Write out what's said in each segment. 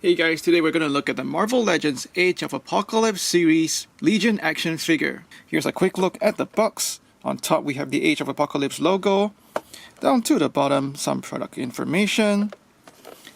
Hey guys, today we're going to look at the Marvel Legends Age of Apocalypse series Legion action figure. Here's a quick look at the box. On top we have the Age of Apocalypse logo. Down to the bottom, some product information.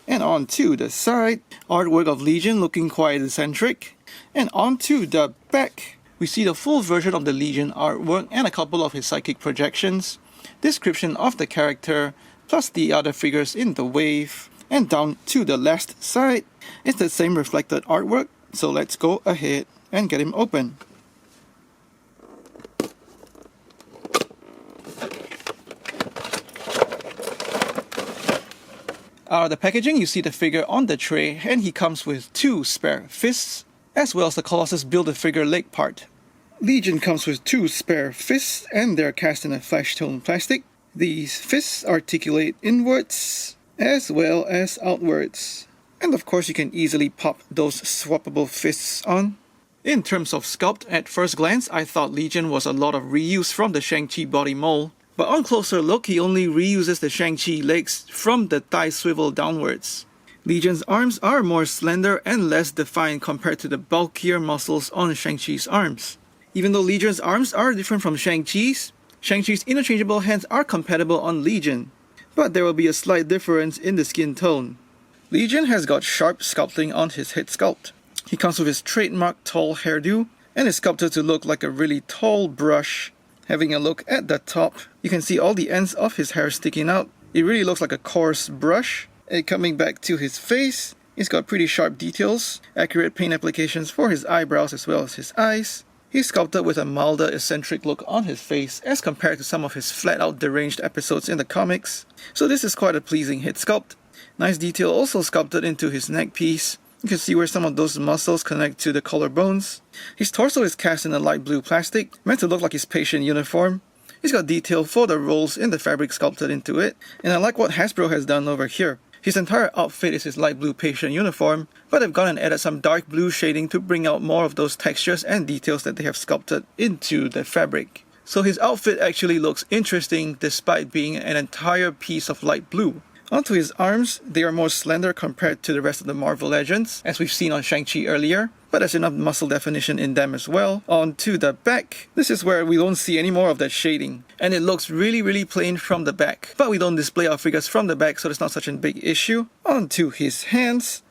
And onto the side, artwork of Legion looking quite eccentric. And onto the back, we see the full version of the Legion artwork and a couple of his psychic projections. Description of the character, plus the other figures in the wave. And down to the left side, it's the same reflected artwork, so let's go ahead and get him open. Out of the packaging, you see the figure on the tray, and he comes with 2 spare fists, as well as the Colossus Build-A-Figure leg part. Legion comes with 2 spare fists, and they're cast in a flesh tone plastic. These fists articulate inwards, as well as outwards. And of course you can easily pop those swappable fists on. In terms of sculpt, at first glance I thought Legion was a lot of reuse from the Shang-Chi body mold. But on closer look, he only reuses the Shang-Chi legs from the thigh swivel downwards. Legion's arms are more slender and less defined compared to the bulkier muscles on Shang-Chi's arms. Even though Legion's arms are different from Shang-Chi's interchangeable hands are compatible on Legion. But there will be a slight difference in the skin tone. Legion has got sharp sculpting on his head sculpt. He comes with his trademark tall hairdo and is sculpted to look like a really tall brush. Having a look at the top, you can see all the ends of his hair sticking out. It really looks like a coarse brush. And coming back to his face, he's got pretty sharp details, accurate paint applications for his eyebrows as well as his eyes. He's sculpted with a milder, eccentric look on his face as compared to some of his flat-out deranged episodes in the comics. So this is quite a pleasing head sculpt. Nice detail also sculpted into his neck piece. You can see where some of those muscles connect to the collarbones. His torso is cast in a light blue plastic, meant to look like his patient uniform. He's got detail for the rolls in the fabric sculpted into it, and I like what Hasbro has done over here. His entire outfit is his light blue patient uniform, but they've gone and added some dark blue shading to bring out more of those textures and details that they have sculpted into the fabric. So his outfit actually looks interesting despite being an entire piece of light blue. Onto his arms, they are more slender compared to the rest of the Marvel Legends, as we've seen on Shang-Chi earlier, but there's enough muscle definition in them as well. Onto the back, this is where we don't see any more of that shading, and it looks really plain from the back, but we don't display our figures from the back, so it's not such a big issue. Onto his hands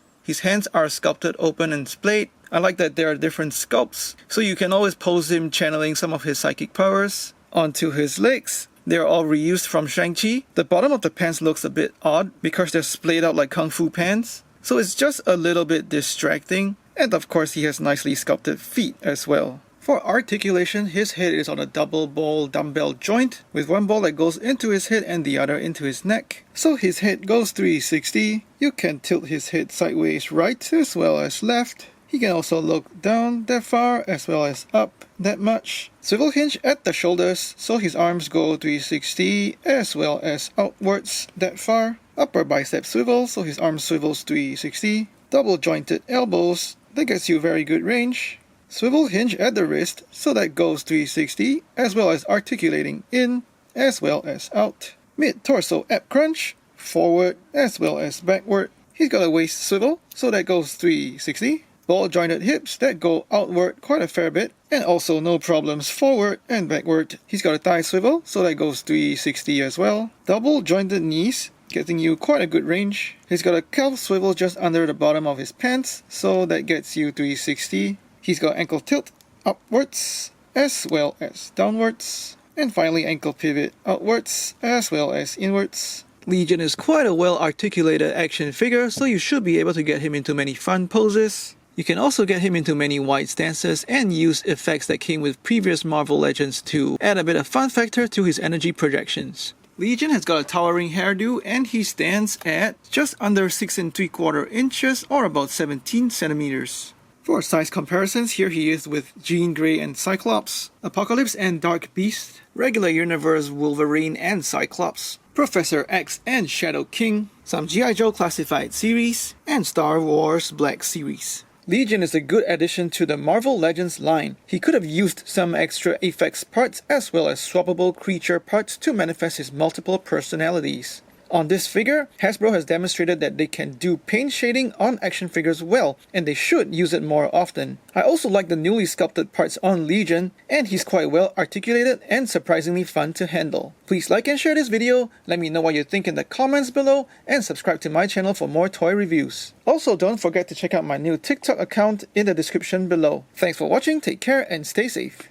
are sculpted open and splayed. I like that there are different sculpts, so you can always pose him channeling some of his psychic powers. Onto his legs, they're all reused from Shang-Chi. The bottom of the pants looks a bit odd because they're splayed out like kung fu pants, so it's just a little bit distracting. And of course he has nicely sculpted feet as well. For articulation, his head is on a double ball dumbbell joint, with one ball that goes into his head and the other into his neck. So his head goes 360. You can tilt his head sideways right as well as left. He can also look down that far as well as up that much. Swivel hinge at the shoulders, so his arms go 360 as well as outwards that far. Upper bicep swivel, so his arm swivels 360. Double jointed elbows, that gets you very good range. Swivel hinge at the wrist, so that goes 360 as well as articulating in as well as out. Mid torso ab crunch, forward as well as backward. He's got a waist swivel, so that goes 360. Ball jointed hips that go outward quite a fair bit, and also no problems forward and backward. He's got a thigh swivel, so that goes 360 as well. Double jointed knees, getting you quite a good range. He's got a calf swivel just under the bottom of his pants, so that gets you 360. He's got ankle tilt upwards as well as downwards. And finally ankle pivot outwards as well as inwards. Legion is quite a well articulated action figure, so you should be able to get him into many fun poses. You can also get him into many wide stances and use effects that came with previous Marvel Legends to add a bit of fun factor to his energy projections. Legion has got a towering hairdo and he stands at just under 6 3/4 inches or about 17 centimeters. For size comparisons, here he is with Jean Grey and Cyclops, Apocalypse and Dark Beast, Regular Universe Wolverine and Cyclops, Professor X and Shadow King, some G.I. Joe Classified series, and Star Wars Black series. Legion is a good addition to the Marvel Legends line. He could have used some extra effects parts as well as swappable creature parts to manifest his multiple personalities. On this figure, Hasbro has demonstrated that they can do paint shading on action figures well, and they should use it more often. I also like the newly sculpted parts on Legion, and he's quite well articulated and surprisingly fun to handle. Please like and share this video, let me know what you think in the comments below, and subscribe to my channel for more toy reviews. Also, don't forget to check out my new TikTok account in the description below. Thanks for watching, take care, and stay safe.